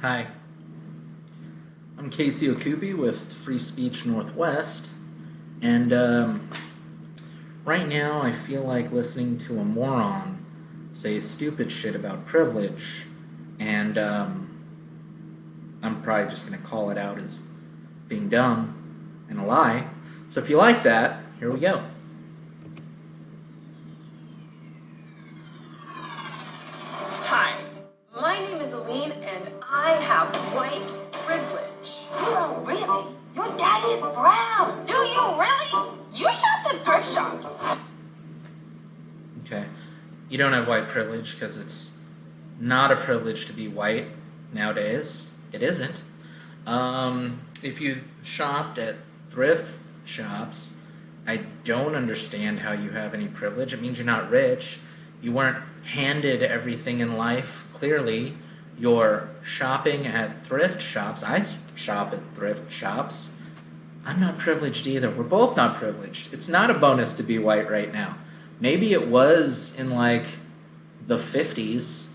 Hi, I'm Casey Okupi with Free Speech Northwest, and right now I feel like listening to a moron say stupid shit about privilege, and I'm probably just going to call it out as being dumb and a lie. So if you like that, here we go. Hi, my name is Alyne, and I have white privilege. Oh, really? Your daddy is brown. Do you really? You shop at thrift shops. Okay. You don't have white privilege because it's not a privilege to be white nowadays. It isn't. If you shopped at thrift shops, I don't understand how you have any privilege. It means you're not rich. You weren't handed everything in life. Clearly, you're shopping at thrift shops. I shop at thrift shops. I'm not privileged either. We're both not privileged. It's not a bonus to be white right now. Maybe it was in like the 50s,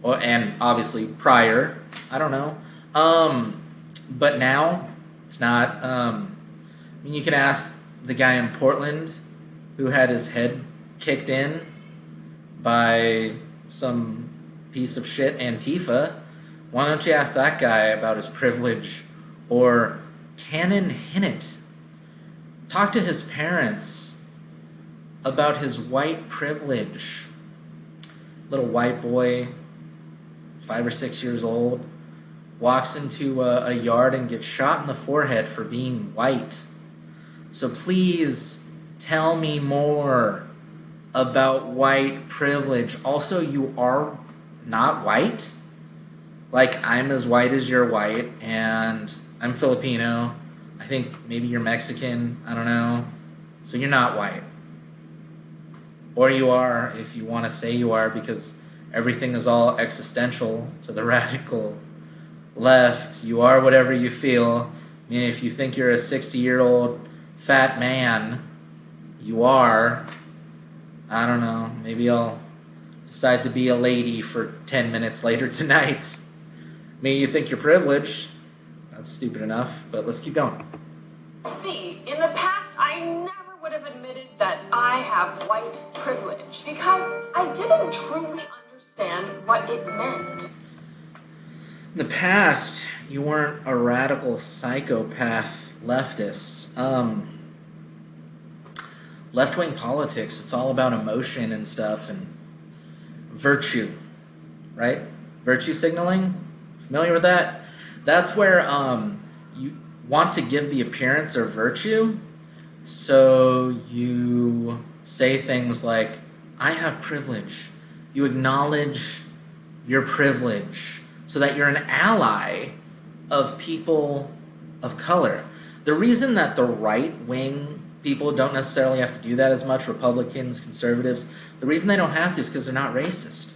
and obviously prior. I don't know. But now it's not. You can ask the guy in Portland who had his head kicked in by some piece of shit Antifa. Why don't you ask that guy about his privilege? Or Cannon Hinnett. Talk to his parents about his white privilege. Little white boy, 5 or 6 years old, walks into a yard and gets shot in the forehead for being white. So please tell me more about white privilege. Also, you are not white. Like, I'm as white as you're white, and I'm Filipino. I think maybe you're Mexican. I don't know. So you're not white. Or you are, if you want to say you are, because everything is all existential to the radical left. You are whatever you feel. I mean, if you think you're a 60-year-old fat man, you are. I don't know. Maybe I'll decide to be a lady for 10 minutes later tonight. Maybe you think you're privileged. That's stupid enough, but let's keep going. See, in the past, I never would have admitted that I have white privilege because I didn't truly understand what it meant. In the past, you weren't a radical psychopath leftist. Left-wing politics, it's all about emotion and stuff and virtue, right? Virtue signaling? Familiar with that? That's where you want to give the appearance of virtue, so you say things like, I have privilege. You acknowledge your privilege so that you're an ally of people of color. The reason that the right-wing people don't necessarily have to do that as much, Republicans, conservatives, the reason they don't have to is because they're not racist.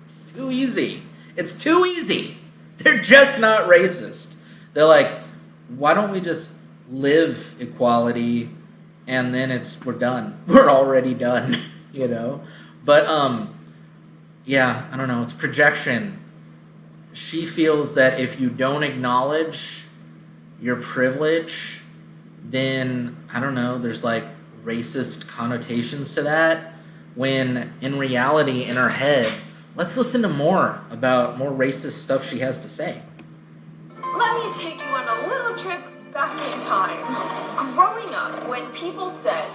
It's too easy. It's too easy. They're just not racist. They're like, why don't we just live equality and then we're done. We're already done, you know? But, yeah, I don't know. It's projection. She feels that if you don't acknowledge your privilege, then, I don't know, there's like racist connotations to that, when in reality, in her head, let's listen to more racist stuff she has to say. Let me take you on a little trip back in time. Growing up, when people said,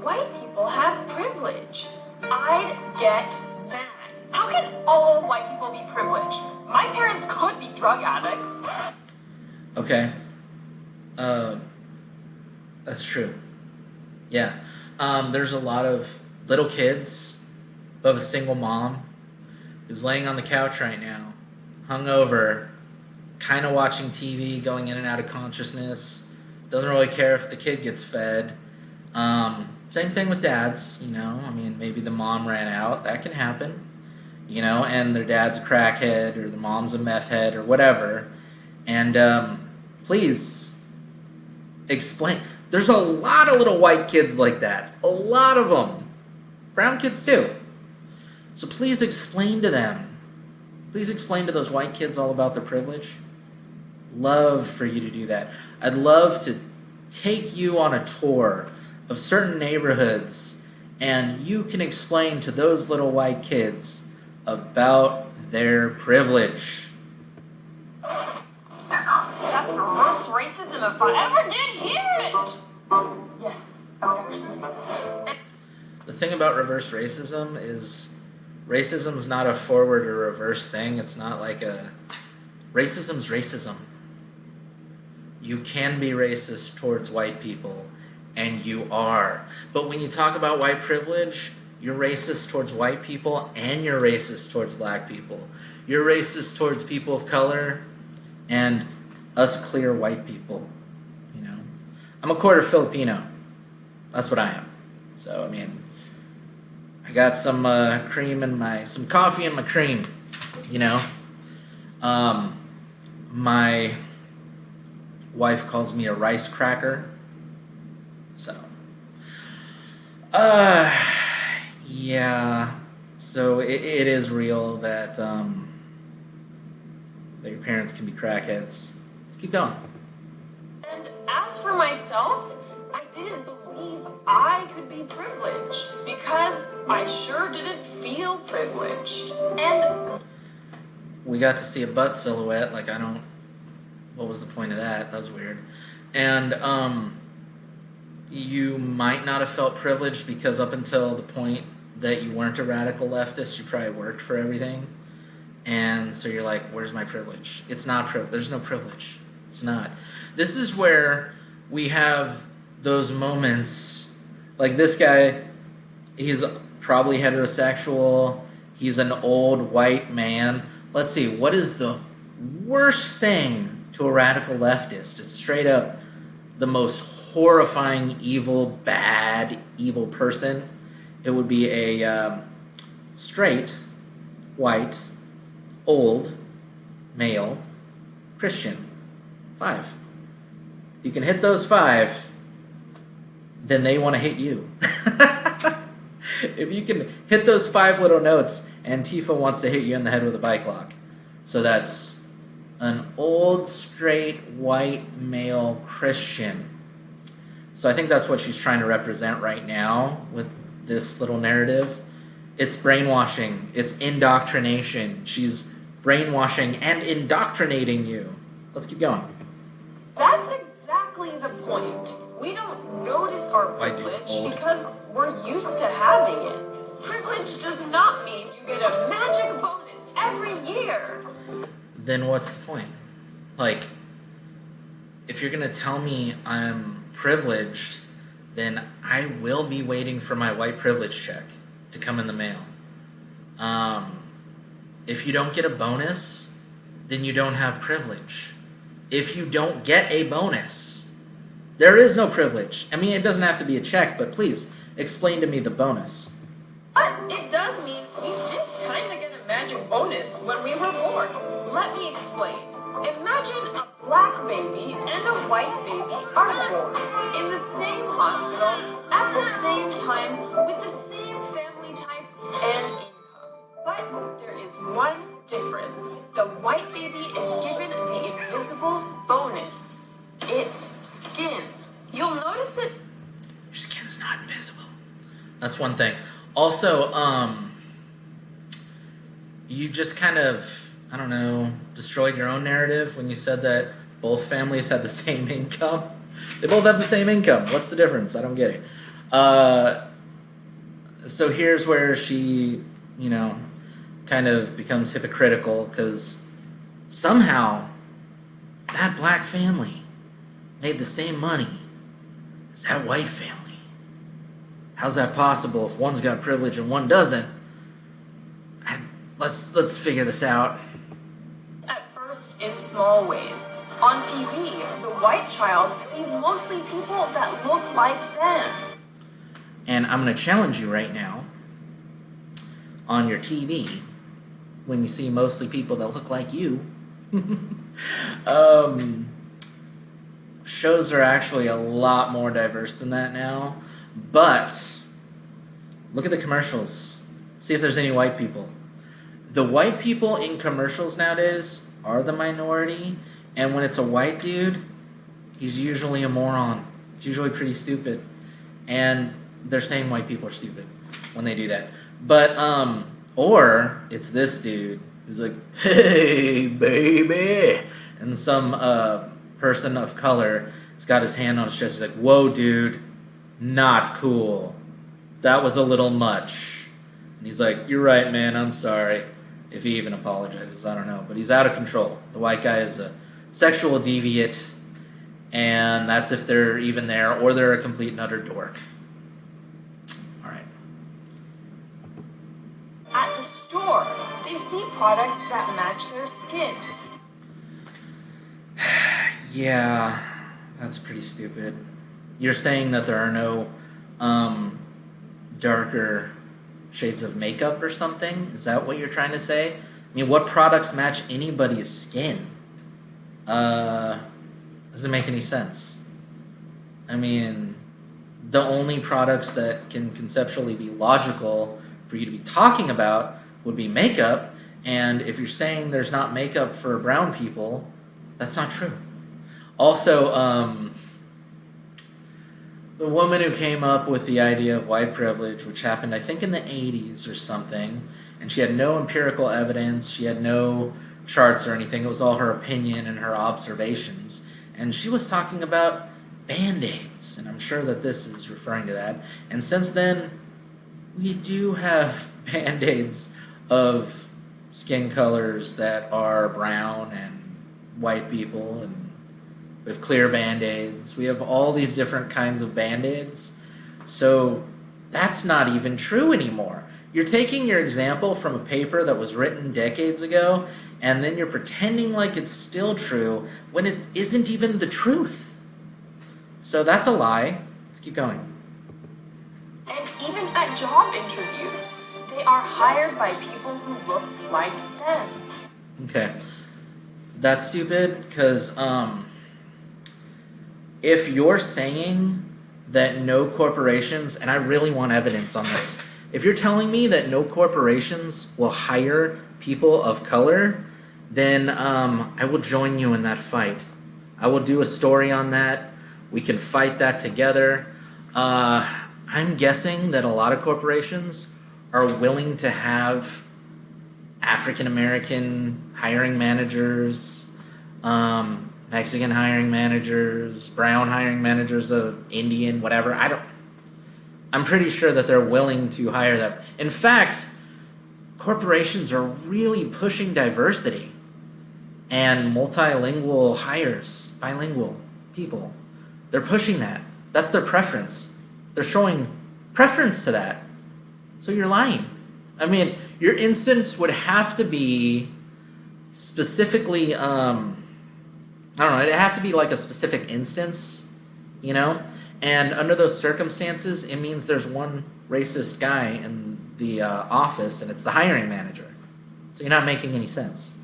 white people have privilege, I'd get mad. How can all white people be privileged? My parents could be drug addicts. Okay. That's true. Yeah. There's a lot of little kids of a single mom who's laying on the couch right now, hungover, kind of watching TV, going in and out of consciousness, doesn't really care if the kid gets fed. Same thing with dads, you know. I mean, maybe the mom ran out. That can happen, you know, and their dad's a crackhead or the mom's a meth head or whatever. And please explain. There's a lot of little white kids like that. A lot of them. Brown kids too. So please explain to them Please explain to those white kids all about their privilege. Love for you to do that. I'd love to take you on a tour of certain neighborhoods, and you can explain to those little white kids about their privilege. That's reverse racism if I ever did hear it. Yes, I would actually say that. The thing about reverse racism is racism's not a forward or reverse thing. It's not like a... Racism's racism. You can be racist towards white people, and you are. But when you talk about white privilege, you're racist towards white people, and you're racist towards black people. You're racist towards people of color, and us clear white people. You know? I'm a quarter Filipino. That's what I am. So, I mean... I got some cream in some coffee in my cream, you know. My wife calls me a rice cracker. So, yeah. So it is real that that your parents can be crackheads. Let's keep going. And as for myself, I didn't believe I could be privileged because I sure didn't feel privileged. And we got to see a butt silhouette. Like, what was the point of that? That was weird. And you might not have felt privileged because up until the point that you weren't a radical leftist, you probably worked for everything. And so you're like, where's my privilege? It's not privilege. There's no privilege. It's not. This is where we have those moments, like this guy, he's probably heterosexual, he's an old white man. Let's see, what is the worst thing to a radical leftist? It's straight up the most horrifying, evil person. It would be a straight, white, old, male, Christian. 5. If you can hit those 5, then they want to hit you. If you can hit those 5 little notes, Antifa wants to hit you in the head with a bike lock. So that's an old, straight, white, male Christian. So I think that's what she's trying to represent right now with this little narrative. It's brainwashing. It's indoctrination. She's brainwashing and indoctrinating you. Let's keep going. that's exactly the point. We don't notice our privilege because we're used to having it. Privilege does not mean you get a magic bonus every year. Then what's the point? Like, if you're going to tell me I'm privileged, then I will be waiting for my white privilege check to come in the mail. If you don't get a bonus, then you don't have privilege. If you don't get a bonus, there is no privilege. I mean, it doesn't have to be a check, but please, explain to me the bonus. But it does mean we did kind of get a magic bonus when we were born. Let me explain. Imagine a black baby and a white baby are born in the same hospital at the same time with the same family type and income. But there is one difference. The white baby is given the invisible bonus. It's skin. You'll notice it. Your skin's not invisible. That's one thing. Also, you just kind of, I don't know, destroyed your own narrative when you said that both families had the same income. They both have the same income. What's the difference? I don't get it. So here's where she, kind of becomes hypocritical because somehow that black family made the same money as that white family. How's that possible if one's got privilege and one doesn't? Let's figure this out. At first, in small ways. On TV, the white child sees mostly people that look like them. And I'm going to challenge you right now. On your TV, when you see mostly people that look like you, shows are actually a lot more diverse than that now. But look at the commercials. See if there's any white people. the white people in commercials nowadays are the minority, and when it's a white dude, he's usually a moron. He's usually pretty stupid, and they're saying white people are stupid when they do that. But or it's this dude who's like, "Hey, baby," and some person of color has got his hand on his chest. He's like, "Whoa, dude, not cool. That was a little much." And he's like, "You're right, man. I'm sorry." If he even apologizes, I don't know. But he's out of control. The white guy is a sexual deviant, and that's if they're even there, or they're a complete and utter dork. All right. At the store, they see products that match their skin. Yeah, that's pretty stupid. You're saying that there are no darker shades of makeup or something? Is that what you're trying to say? I mean, what products match anybody's skin? Doesn't make any sense. I mean, the only products that can conceptually be logical for you to be talking about would be makeup, and if you're saying there's not makeup for brown people, that's not true. Also, the woman who came up with the idea of white privilege, which happened, I think, in the 80s or something, and she had no empirical evidence, she had no charts or anything, it was all her opinion and her observations, and she was talking about Band-Aids, and I'm sure that this is referring to that, and since then, we do have Band-Aids of skin colors that are brown and white people, and we have clear Band-Aids. We have all these different kinds of Band-Aids. So that's not even true anymore. You're taking your example from a paper that was written decades ago, and then you're pretending like it's still true when it isn't even the truth. So that's a lie. Let's keep going. And even at job interviews, they are hired by people who look like them. Okay. That's stupid, because, if you're saying that no corporations, and I really want evidence on this, if you're telling me that no corporations will hire people of color, then I will join you in that fight. I will do a story on that. We can fight that together. I'm guessing that a lot of corporations are willing to have African American hiring managers, Mexican hiring managers, brown hiring managers, Indian, whatever. I'm pretty sure that they're willing to hire them. In fact, corporations are really pushing diversity and multilingual hires, bilingual people. They're pushing that. That's their preference. They're showing preference to that. So you're lying. I mean, your instance would have to be specifically, I don't know, it'd have to be like a specific instance, you know? And under those circumstances, it means there's one racist guy in the office, and it's the hiring manager. So you're not making any sense.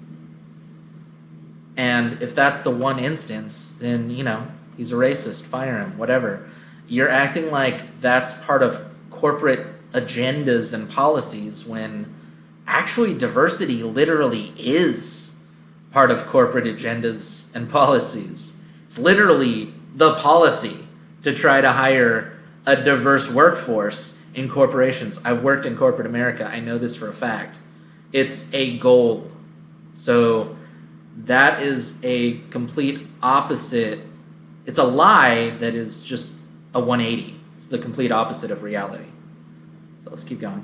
And if that's the one instance, then, you know, he's a racist, fire him, whatever. You're acting like that's part of corporate agendas and policies when actually diversity literally is part of corporate agendas and policies. It's literally the policy to try to hire a diverse workforce in corporations. I've worked in corporate America. I know this for a fact. It's a goal. So that is a complete opposite. It's a lie that is just a 180. It's the complete opposite of reality. So let's keep going.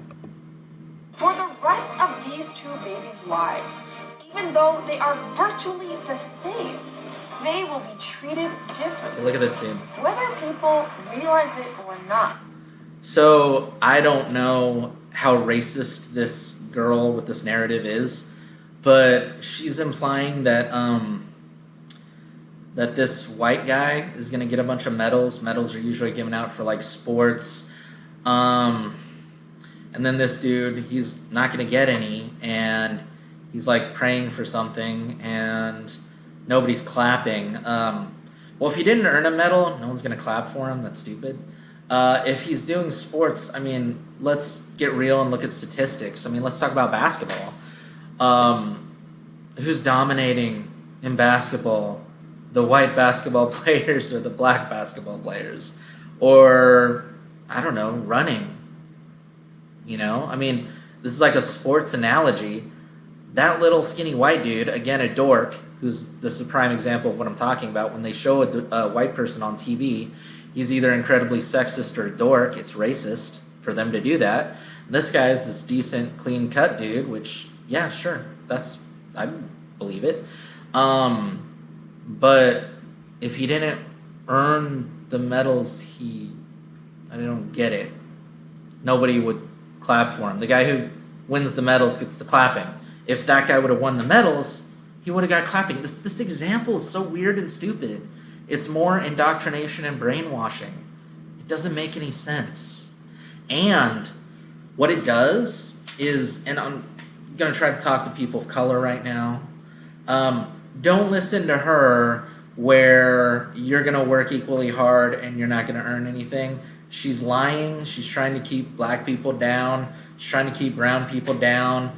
For the rest of these two babies' lives, even though they are virtually the same, they will be treated differently. Look at this team. Whether people realize it or not. So I don't know how racist this girl with this narrative is, but she's implying that that this white guy is going to get a bunch of medals. Medals are usually given out for like sports. And then this dude, he's not going to get any, and he's like praying for something, and nobody's clapping. Well, if he didn't earn a medal, no one's going to clap for him. That's stupid. If he's doing sports, I mean, let's get real and look at statistics. I mean, let's talk about basketball. Who's dominating in basketball? The white basketball players or the black basketball players? Or, I don't know, running. You know? I mean, this is like a sports analogy. That little skinny white dude, again, a dork, this is a prime example of what I'm talking about. When they show a white person on TV, he's either incredibly sexist or a dork. It's racist for them to do that. This guy is this decent, clean-cut dude, which, yeah, sure, I believe it. But if he didn't earn the medals, I don't get it. Nobody would clap for him. The guy who wins the medals gets the clapping. If that guy would have won the medals, he would have got clapping. This example is so weird and stupid. It's more indoctrination and brainwashing. It doesn't make any sense. And what it does is, and I'm going to try to talk to people of color right now, don't listen to her where you're going to work equally hard and you're not going to earn anything. She's lying. She's trying to keep black people down. She's trying to keep brown people down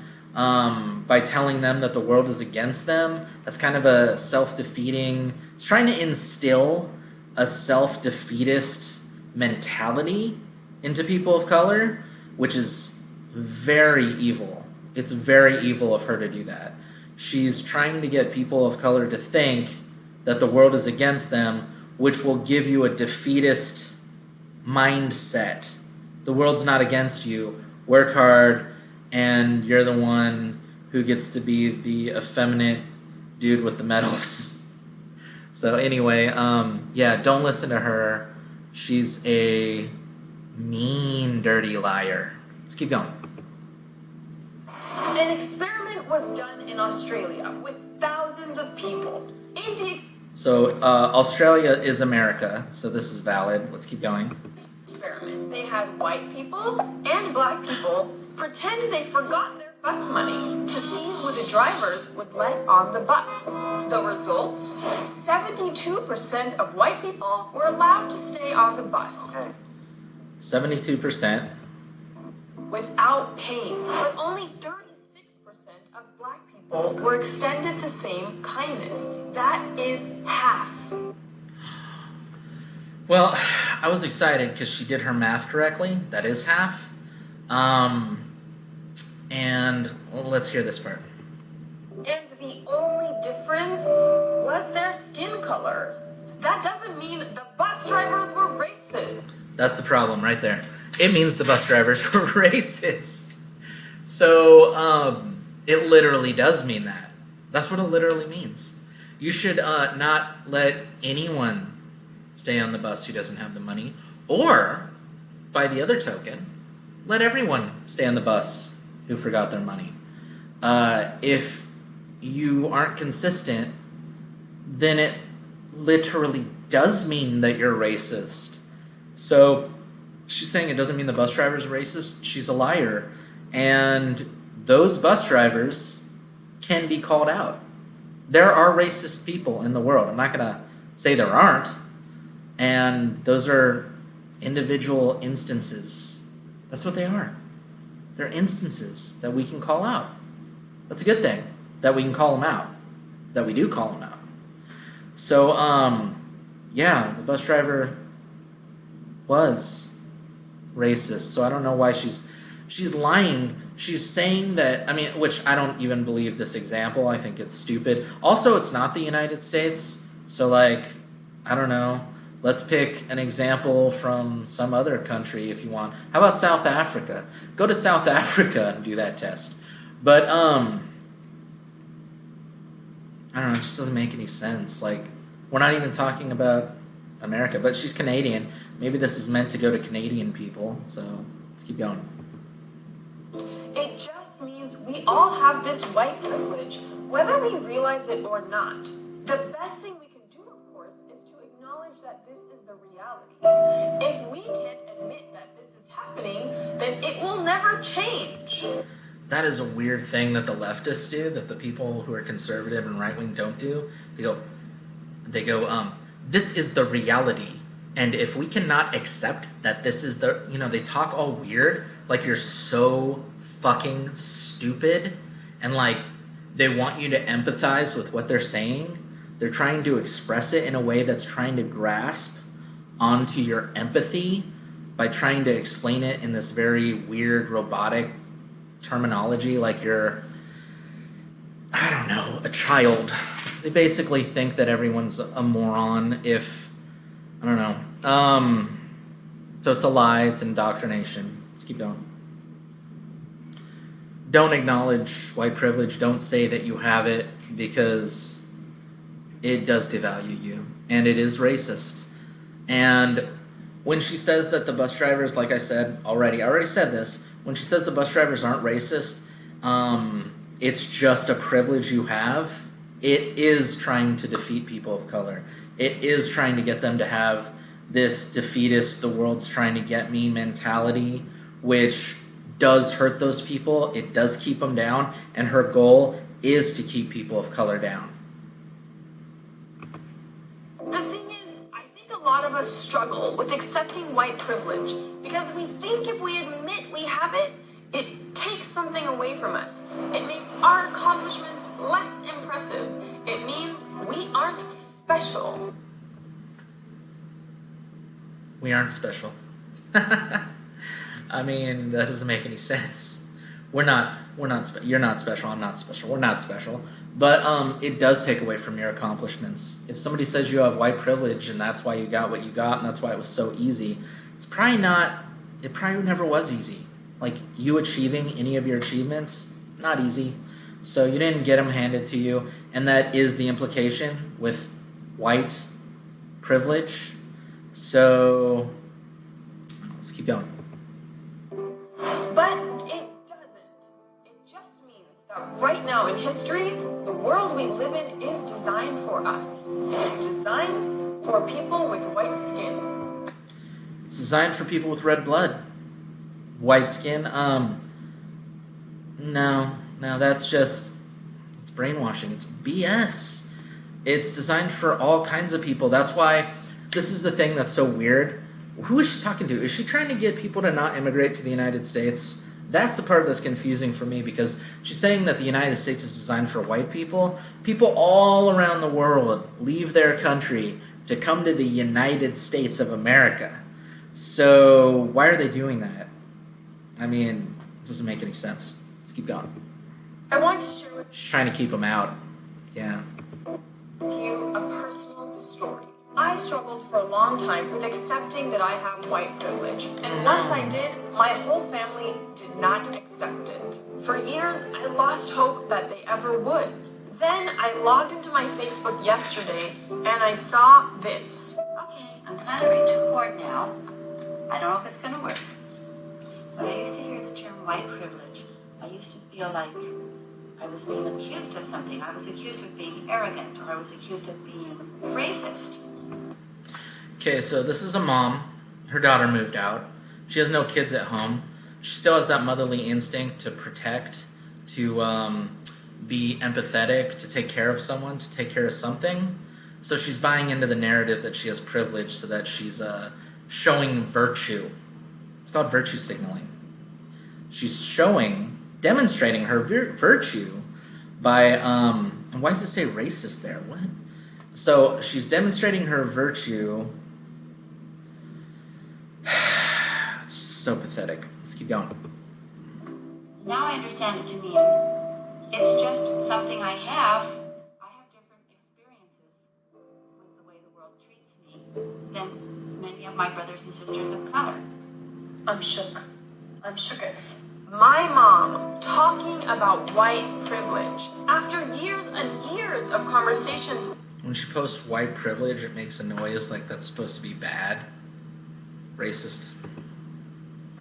by telling them that the world is against them. That's kind of a self-defeating... It's trying to instill a self-defeatist mentality into people of color, which is very evil. It's very evil of her to do that. She's trying to get people of color to think that the world is against them, which will give you a defeatist mindset. The world's not against you. Work hard, and you're the one who gets to be the effeminate dude with the medals. So anyway, yeah, don't listen to her. She's a mean, dirty liar. Let's keep going. An experiment was done in Australia with thousands of people. So Australia is America, so this is valid. Let's keep going. Experiment. They had white people and black people pretend they forgot their bus money to see who the drivers would let on the bus. The results? 72% of white people were allowed to stay on the bus. 72%. Without paying, but only 36% of black people were extended the same kindness. That is half. Well, I was excited because she did her math correctly. That is half. And let's hear this part. And the only difference was their skin color. That doesn't mean the bus drivers were racist. That's the problem right there. It means the bus drivers were racist. So, it literally does mean that. That's what it literally means. You should not let anyone stay on the bus who doesn't have the money. Or, by the other token, let everyone stay on the bus who forgot their money. If you aren't consistent, then it literally does mean that you're racist. So, she's saying it doesn't mean the bus driver's racist. She's a liar. And those bus drivers can be called out. There are racist people in the world. I'm not going to say there aren't. And those are individual instances. That's what they are. They're instances that we can call out. That's a good thing, that we can call them out. That we do call them out. So, yeah, the bus driver was racist. So I don't know why she's lying. She's saying that, which I don't even believe this example. I think it's stupid. Also, it's not the United States. So, I don't know. Let's pick an example from some other country if you want. How about South Africa? Go to South Africa and do that test. But, I don't know, it just doesn't make any sense. We're not even talking about America, but she's Canadian. Maybe this is meant to go to Canadian people, so let's keep going. It just means we all have this white privilege, whether we realize it or not. The best thing we can do, of course, is to acknowledge that this is the reality. If we can't admit that this is happening, then it will never change. That is a weird thing that the leftists do, that the people who are conservative and right-wing don't do. They go, this is the reality. And if we cannot accept that this is they talk all weird, like you're so fucking stupid and like they want you to empathize with what they're saying. They're trying to express it in a way that's trying to grasp onto your empathy by trying to explain it in this very weird robotic terminology, like you're, I don't know, a child. They basically think that everyone's a moron if, I don't know. So it's a lie, it's indoctrination. Let's keep going. Don't acknowledge white privilege. Don't say that you have it, because it does devalue you, and it is racist. And when she says that the bus drivers, like I already said this, when she says the bus drivers aren't racist, it's just a privilege you have. It is trying to defeat people of color. It is trying to get them to have this defeatist, the world's trying to get me mentality, which does hurt those people. It does keep them down, and her goal is to keep people of color down. The thing is, I think a lot of us struggle with accepting white privilege because we think if we admit we have it, it takes something away from us. It makes our accomplishments less impressive. It means we aren't special. We aren't special. I mean, that doesn't make any sense. You're not special, I'm not special, we're not special. But it does take away from your accomplishments. If somebody says you have white privilege and that's why you got what you got and that's why it was so easy, it probably never was easy. Like, you achieving any of your achievements, not easy. So you didn't get them handed to you, and that is the implication with white privilege. So let's keep going. But it doesn't. It just means that right now in history, the world we live in is designed for us. It is designed for people with white skin. It's designed for people with red blood. White skin, no, that's just, it's brainwashing. It's BS. It's designed for all kinds of people. That's why this is the thing that's so weird. Who is she talking to? Is she trying to get people to not immigrate to the United States? That's the part that's confusing for me, because she's saying that the United States is designed for white people. People all around the world leave their country to come to the United States of America. So why are they doing that? I mean, it doesn't make any sense. Let's keep going. I want to share with She's trying to keep them out. Yeah. you a personal story. I struggled for a long time with accepting that I have white privilege. And once I did, my whole family did not accept it. For years, I lost hope that they ever would. Then I logged into my Facebook yesterday and I saw this. Okay, I'm kind of reaching forward now. I don't know if it's going to work. When I used to hear the term white privilege, I used to feel like I was being accused of something. I was accused of being arrogant, or I was accused of being racist. Okay, so this is a mom. Her daughter moved out. She has no kids at home. She still has that motherly instinct to protect, to be empathetic, to take care of someone, to take care of something. So she's buying into the narrative that she has privilege so that she's showing virtue. It's called virtue signaling. She's demonstrating her virtue by, and why does it say racist there? What? So she's demonstrating her virtue. So pathetic. Let's keep going. Now I understand it to mean it's just something I have. I have different experiences with the way the world treats me than many of my brothers and sisters of color. I'm shook. I'm shooketh. My mom talking about white privilege after years and years of conversations. When she posts white privilege, it makes a noise like that's supposed to be bad. Racist.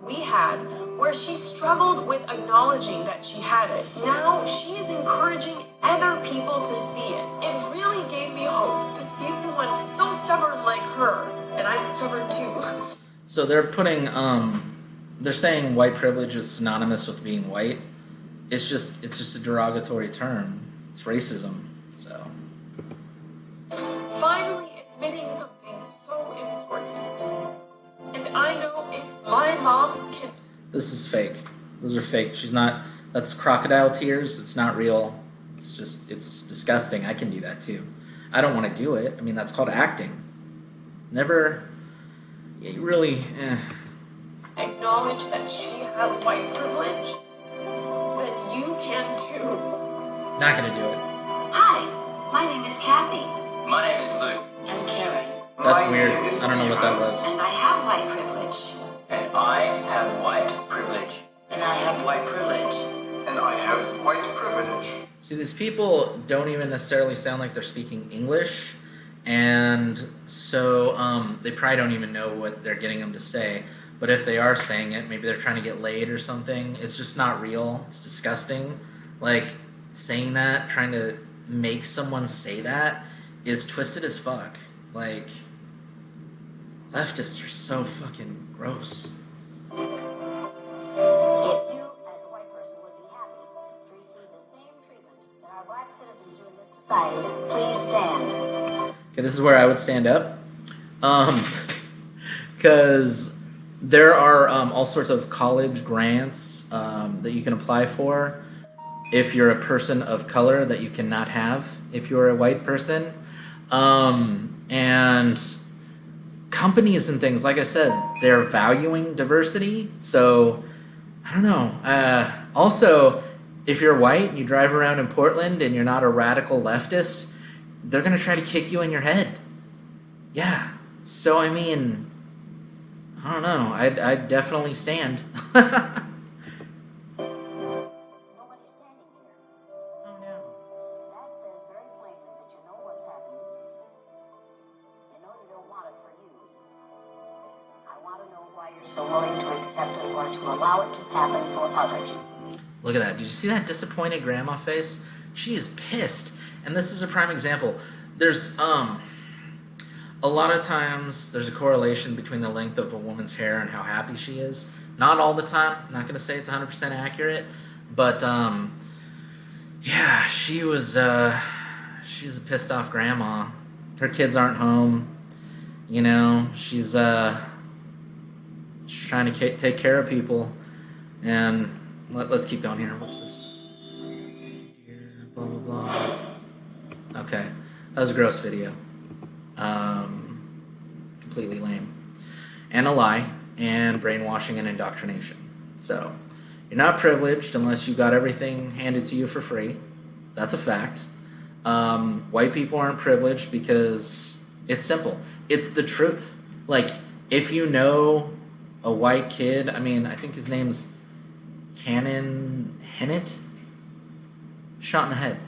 We had, where she struggled with acknowledging that she had it. Now she is encouraging other people to see it. It really gave me hope to see someone so stubborn like her, and I'm stubborn too. So they're saying white privilege is synonymous with being white. It's just a derogatory term. It's racism. So Finally admitting something so important. And I know if my mom can... this is fake. Those are fake. That's That's crocodile tears. It's not real. It's disgusting. I can do that too. I don't want to do it. I mean, that's called acting. Never, you really, acknowledge that she has white privilege, then you can too. Not gonna do it. Hi, my name is Kathy. My name is Luke. And Karen. That's weird. I don't know what that was. And I have white privilege. And I have white privilege. And I have white privilege. And I have white privilege. See, these people don't even necessarily sound like they're speaking English, and so they probably don't even know what they're getting them to say. But if they are saying it, maybe they're trying to get laid or something. It's just not real. It's disgusting. Like, saying that, trying to make someone say that, is twisted as fuck. Like, leftists are so fucking gross. If you, as a white person, would be happy to receive the same treatment that our black citizens do in this society, please stand. Okay, this is where I would stand up. Because there are all sorts of college grants that you can apply for if you're a person of color that you cannot have if you're a white person. And companies and things, like I said, they're valuing diversity. So, I don't know. Also, if you're white and you drive around in Portland and you're not a radical leftist, they're going to try to kick you in your head. Yeah. So, I mean, I don't know. I'd definitely stand. Nobody's standing here. Oh, no. That says very plainly that you know what's happening. You know you don't want it for you. I want to know why you're so willing to accept it or to allow it to happen for others. Look at that. Did you see that disappointed grandma face? She is pissed. And this is a prime example. There's, a lot of times there's a correlation between the length of a woman's hair and how happy she is. Not all the time. I'm not going to say it's 100% accurate. But, yeah, she was a pissed off grandma. Her kids aren't home. You know, she's trying to take care of people. And let's keep going here. What's this? Blah, blah, blah. Okay. That was a gross video. Completely lame. And a lie. And brainwashing and indoctrination. So, you're not privileged unless you got everything handed to you for free. That's a fact. White people aren't privileged because it's simple. It's the truth. Like, if you know a white kid, I mean, I think his name's Cannon Hennett, shot in the head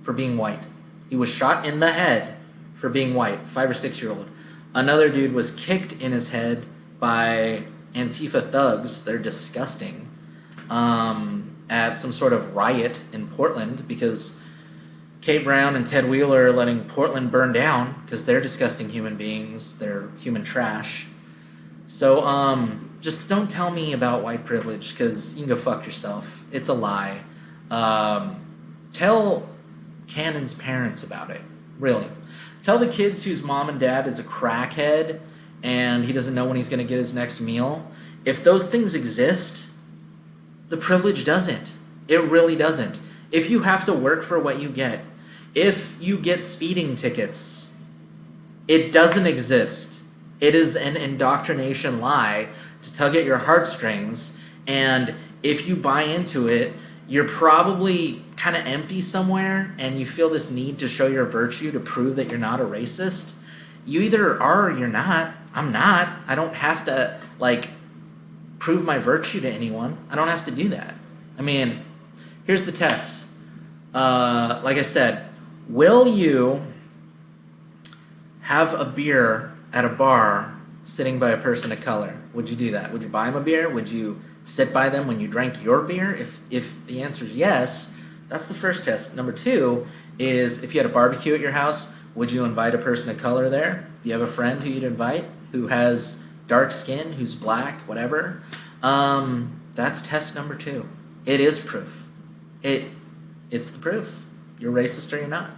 for being white. He was shot in the head for being white, 5 or 6 year old. Another dude was kicked in his head by Antifa thugs. They're disgusting. At some sort of riot in Portland because Kate Brown and Ted Wheeler are letting Portland burn down because they're disgusting human beings. They're human trash. So, just don't tell me about white privilege because you can go fuck yourself. It's a lie. Tell Cannon's parents about it. Really. Tell the kids whose mom and dad is a crackhead and he doesn't know when he's going to get his next meal. If those things exist, the privilege doesn't. It really doesn't. If you have to work for what you get, if you get speeding tickets, it doesn't exist. It is an indoctrination lie to tug at your heartstrings, and if you buy into it, you're probably kind of empty somewhere, and you feel this need to show your virtue to prove that you're not a racist. You either are or you're not. I'm not. I don't have to, prove my virtue to anyone. I don't have to do that. I mean, here's the test. Like I said, will you have a beer at a bar sitting by a person of color? Would you do that? Would you buy them a beer? Would you sit by them when you drank your beer? If the answer is yes, that's the first test. Number 2 is if you had a barbecue at your house, would you invite a person of color there? Do you have a friend who you'd invite who has dark skin, who's black, whatever? That's test number 2. It is proof. It's the proof. You're racist or you're not.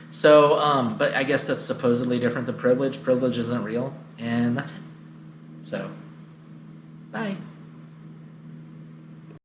So, but I guess that's supposedly different than privilege. Privilege isn't real, and that's it. So, bye.